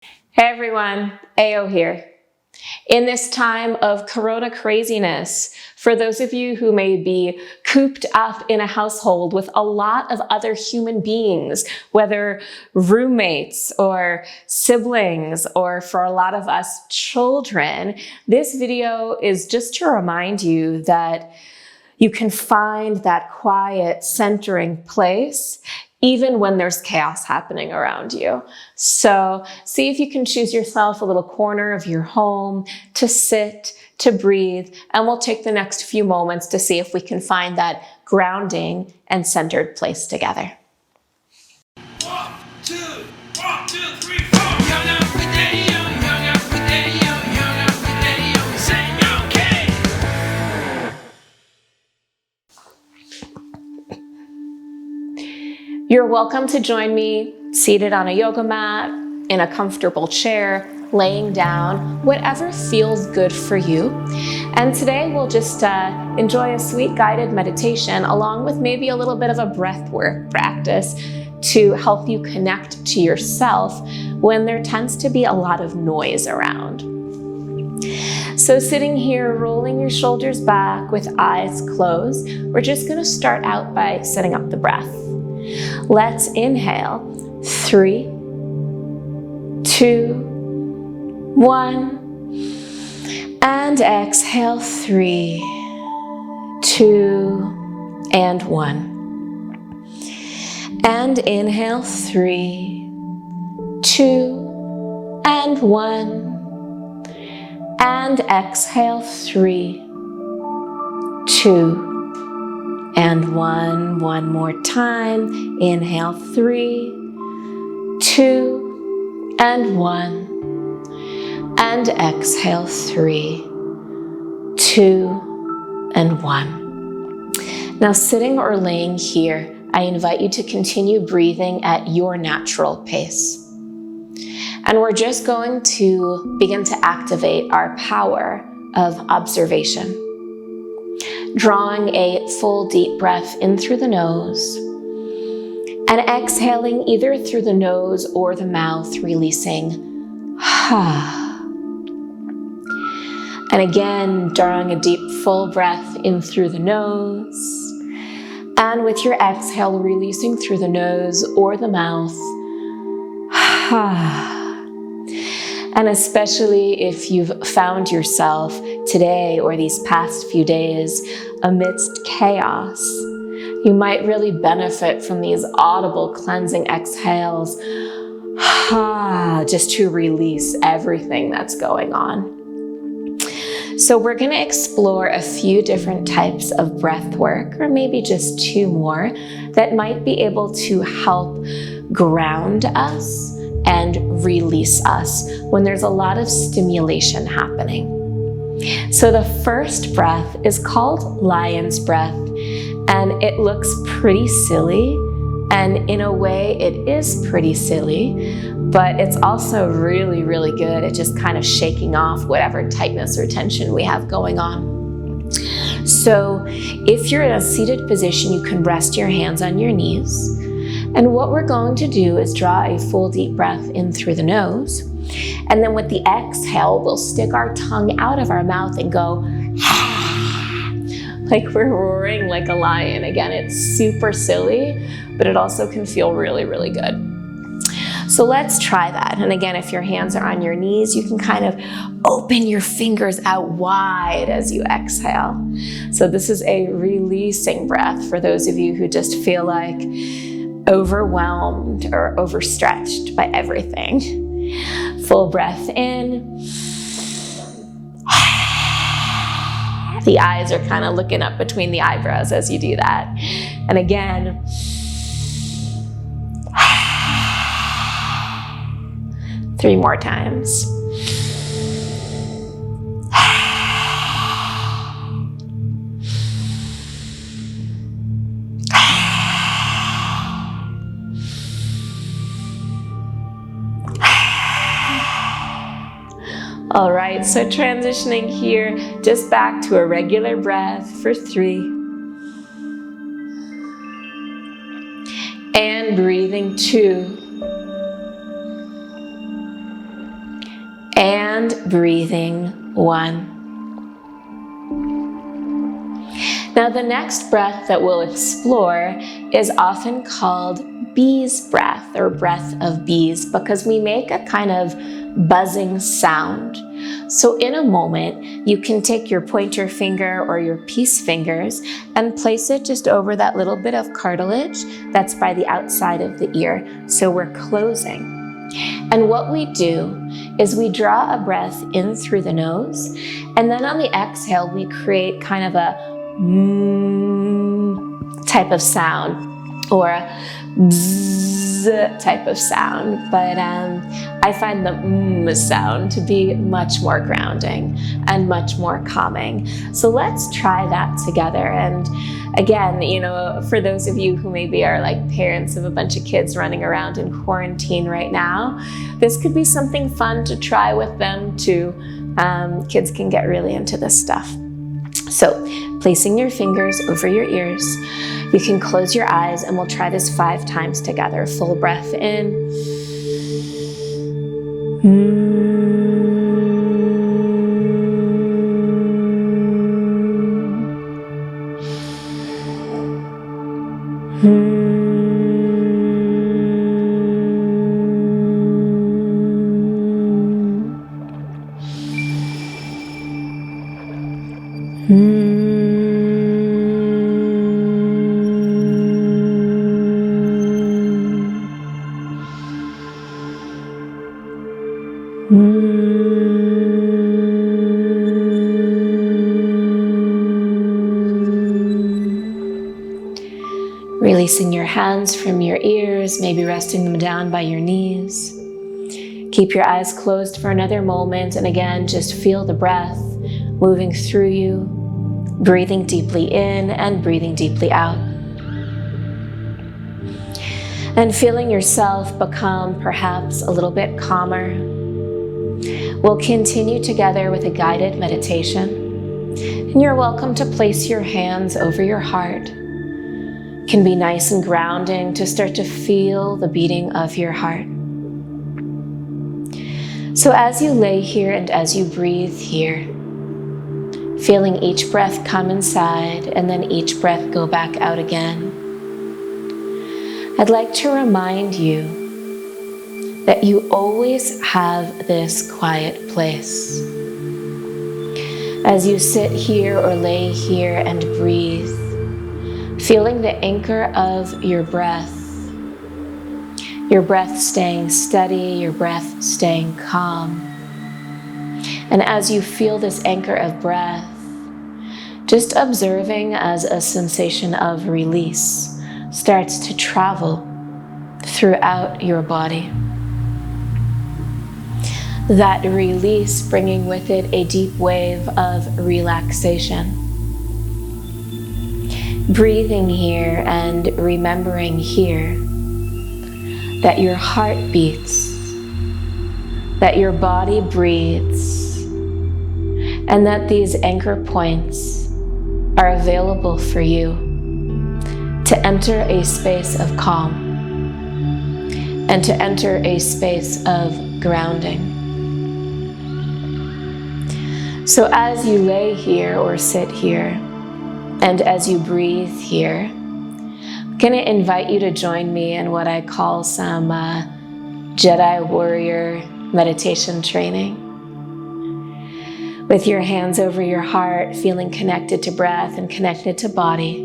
Hey everyone, Ao here. In this time of Corona craziness, for those of you who may be cooped up in a household with a lot of other human beings, whether roommates or siblings, or for a lot of us children, this video is just to remind you that you can find that quiet, centering place even when there's chaos happening around you. So see if you can choose yourself a little corner of your home to sit, to breathe, and we'll take the next few moments to see if we can find that grounding and centered place together. 1, 2, 1, 2, 3, 4. Hung out with Daddy-O, hung out with Daddy-O, hung out with Daddy-O, saying okay. You're welcome to join me seated on a yoga mat, in a comfortable chair, laying down, whatever feels good for you. And today we'll just enjoy a sweet guided meditation along with maybe a little bit of a breath work practice to help you connect to yourself when there tends to be a lot of noise around. So sitting here, rolling your shoulders back with eyes closed, we're just going to start out by setting up the breath. Let's inhale, 3, 2, 1, and exhale, 3, 2, and 1. And inhale, 3, 2, and 1. And exhale, 3, 2, and 1. One more time. Inhale, 3, 2, and 1. And exhale, 3, 2, and 1. Now, sitting or laying here, I invite you to continue breathing at your natural pace. And we're just going to begin to activate our power of observation. Drawing a full deep breath in through the nose and exhaling either through the nose or the mouth, releasing And again, drawing a deep full breath in through the nose, and with your exhale, releasing through the nose or the mouth. And especially if you've found yourself today or these past few days amidst chaos, you might really benefit from these audible cleansing exhales, just to release everything that's going on. So we're going to explore a few different types of breath work, or maybe just 2 more, that might be able to help ground us and release us when there's a lot of stimulation happening. So the first breath is called lion's breath, and it looks pretty silly, and in a way it is pretty silly, but it's also really, really good at just kind of shaking off whatever tightness or tension we have going on. So if you're in a seated position, you can rest your hands on your knees. And what we're going to do is draw a full deep breath in through the nose. And then with the exhale, we'll stick our tongue out of our mouth and go like we're roaring like a lion. Again, it's super silly, but it also can feel really, really good. So let's try that. And again, if your hands are on your knees, you can kind of open your fingers out wide as you exhale. So this is a releasing breath for those of you who just feel like overwhelmed or overstretched by everything. Full breath in. The eyes are kind of looking up between the eyebrows as you do that. And again, 3 more times. All right, so transitioning here, just back to a regular breath for 3. And breathing 2. and breathing 1. Now, the next breath that we'll explore is often called bee's breath or breath of bees because we make a kind of buzzing sound. So in a moment, you can take your pointer finger or your peace fingers and place it just over that little bit of cartilage that's by the outside of the ear. So we're closing. And what we do is we draw a breath in through the nose, and then on the exhale, we create kind of a type of sound or a bzz type of sound, but I find the sound to be much more grounding and much more calming. So let's try that together. And again, for those of you who maybe are like parents of a bunch of kids running around in quarantine right now, this could be something fun to try with them too. Kids can get really into this stuff. So placing your fingers over your ears, you can close your eyes and we'll try this 5 times together. Full breath in. Releasing your hands from your ears, maybe resting them down by your knees. Keep your eyes closed for another moment, and again, just feel the breath moving through you, breathing deeply in and breathing deeply out. And feeling yourself become perhaps a little bit calmer. We'll continue together with a guided meditation, and you're welcome to place your hands over your heart. It can be nice and grounding to start to feel the beating of your heart. So as you lay here and as you breathe here, feeling each breath come inside and then each breath go back out again, I'd like to remind you that you always have this quiet place. As you sit here or lay here and breathe, feeling the anchor of your breath staying steady, your breath staying calm. And as you feel this anchor of breath, just observing as a sensation of release starts to travel throughout your body. That release bringing with it a deep wave of relaxation. Breathing here and remembering here that your heart beats, that your body breathes, and that these anchor points are available for you to enter a space of calm and to enter a space of grounding. So as you lay here or sit here, and as you breathe here, I'm going to invite you to join me in what I call some Jedi warrior meditation training. With your hands over your heart, feeling connected to breath and connected to body.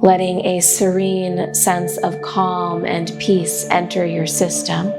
Letting a serene sense of calm and peace enter your system.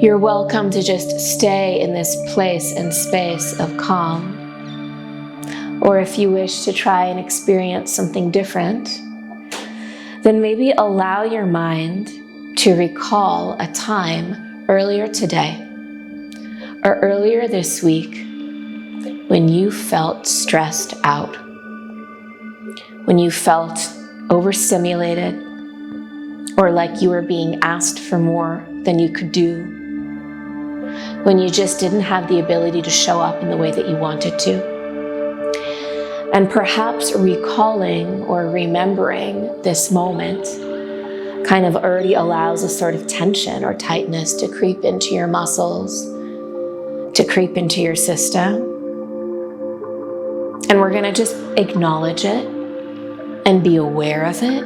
You're welcome to just stay in this place and space of calm. Or if you wish to try and experience something different, then maybe allow your mind to recall a time earlier today or earlier this week when you felt stressed out, when you felt overstimulated or like you were being asked for more than you could do, when you just didn't have the ability to show up in the way that you wanted to. And perhaps recalling or remembering this moment kind of already allows a sort of tension or tightness to creep into your muscles, to creep into your system. And we're going to just acknowledge it and be aware of it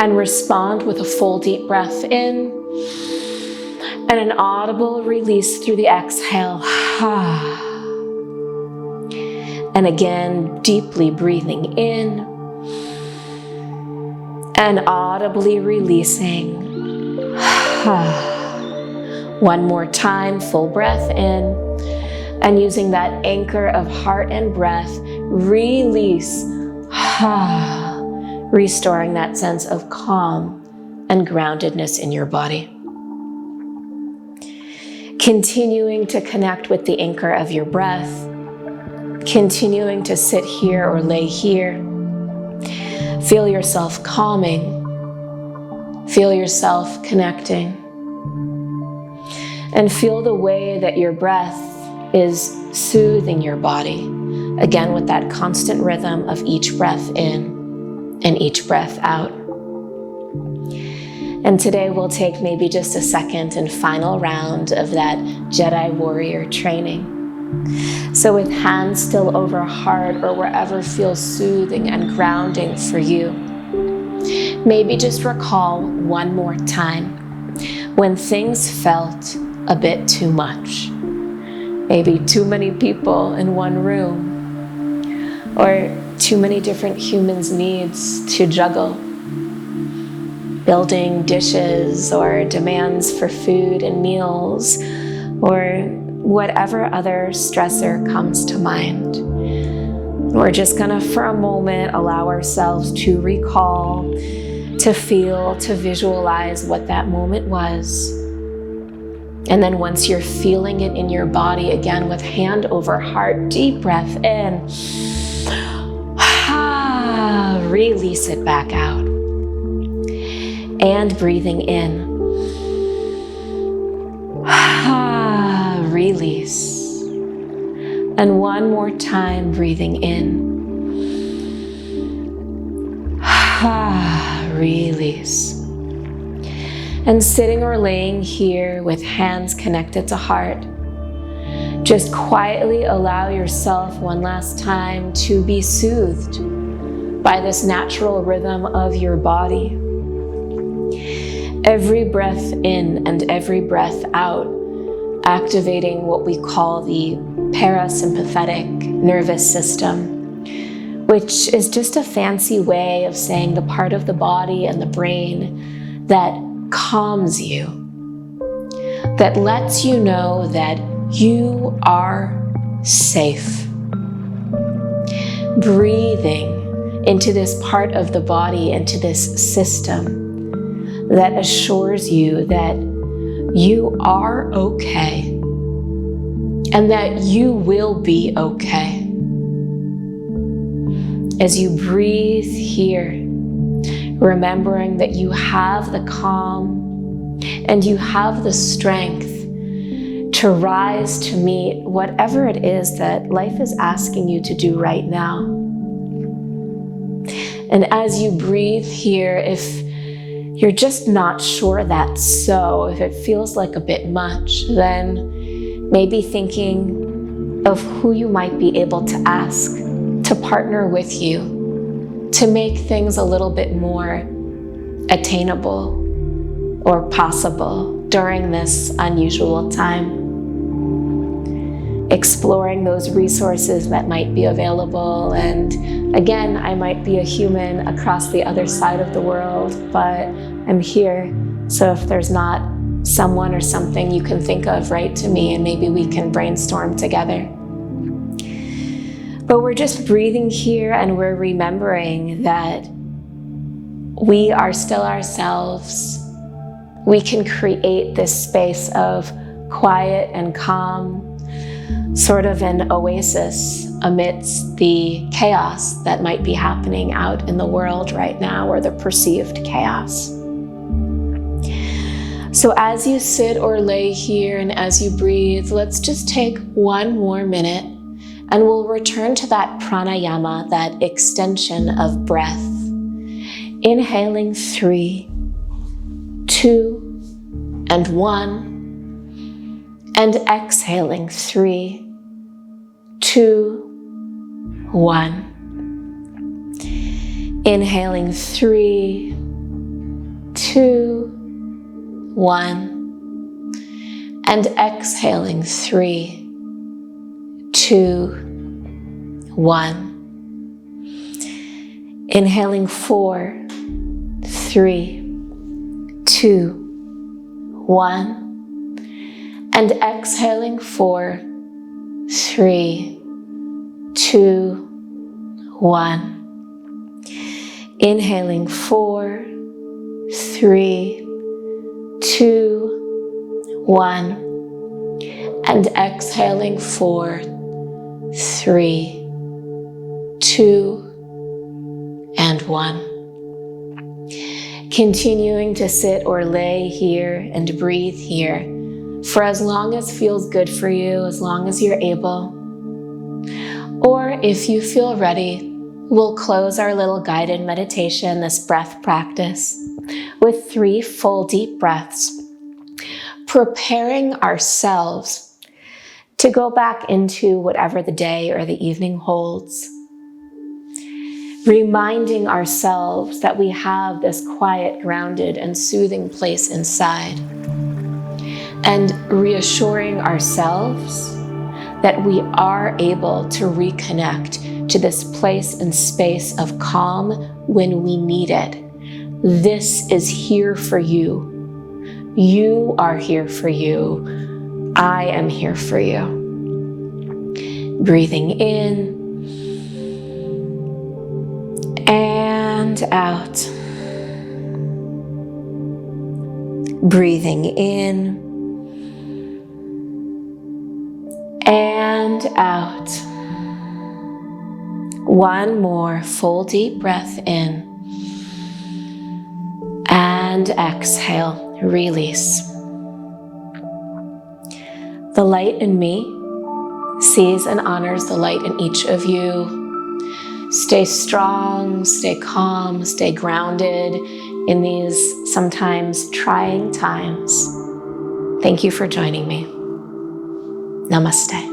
and respond with a full deep breath in and an audible release through the exhale. And again, deeply breathing in and audibly releasing. One more time, full breath in, and using that anchor of heart and breath, release, restoring that sense of calm and groundedness in your body. Continuing to connect with the anchor of your breath, continuing to sit here or lay here. Feel yourself calming. Feel yourself connecting. And feel the way that your breath is soothing your body. Again, with that constant rhythm of each breath in and each breath out. And today we'll take maybe just a second and final round of that Jedi warrior training. So with hands still over heart or wherever feels soothing and grounding for you, maybe just recall one more time when things felt a bit too much. Maybe too many people in one room, or too many different humans' needs to juggle. Building dishes or demands for food and meals, or whatever other stressor comes to mind. We're just gonna, for a moment, allow ourselves to recall, to feel, to visualize what that moment was. And then once you're feeling it in your body, again, with hand over heart, deep breath in, release it back out. And breathing in, release. And one more time, breathing in, release. And sitting or laying here with hands connected to heart, just quietly allow yourself one last time to be soothed by this natural rhythm of your body. Every breath in and every breath out, activating what we call the parasympathetic nervous system, which is just a fancy way of saying the part of the body and the brain that calms you, that lets you know that you are safe. Breathing into this part of the body, into this system that assures you that you are okay and that you will be okay. As you breathe here, remembering that you have the calm and you have the strength to rise to meet whatever it is that life is asking you to do right now. And as you breathe here, if you're just not sure that's so, if it feels like a bit much, then maybe thinking of who you might be able to ask to partner with you to make things a little bit more attainable or possible during this unusual time. Exploring those resources that might be available. And again, I might be a human across the other side of the world, but I'm here. So if there's not someone or something you can think of, write to me and maybe we can brainstorm together. But we're just breathing here and we're remembering that we are still ourselves. We can create this space of quiet and calm, sort of an oasis amidst the chaos that might be happening out in the world right now, or the perceived chaos. So as you sit or lay here and as you breathe, let's just take one more minute and we'll return to that pranayama, that extension of breath. Inhaling 3, 2, and 1. And exhaling 3, 2, 1. Inhaling 3, 2, 1. And exhaling 3, 2, 1. Inhaling 4, 3, 2, 1. And exhaling 4, 3, 2, 1. Inhaling 4, 3, 2, 1. And exhaling 4, 3, 2, and 1. Continuing to sit or lay here and breathe here for as long as feels good for you, as long as you're able. Or if you feel ready, we'll close our little guided meditation, this breath practice, with 3 full deep breaths, preparing ourselves to go back into whatever the day or the evening holds. Reminding ourselves that we have this quiet, grounded, and soothing place inside. And reassuring ourselves that we are able to reconnect to this place and space of calm when we need it. This is here for you. You are here for you. I am here for you. Breathing in and out. Breathing in and out. One more full deep breath in and exhale, release. The light in me sees and honors the light in each of you. Stay strong, stay calm, stay grounded in these sometimes trying times. Thank you for joining me. Namaste.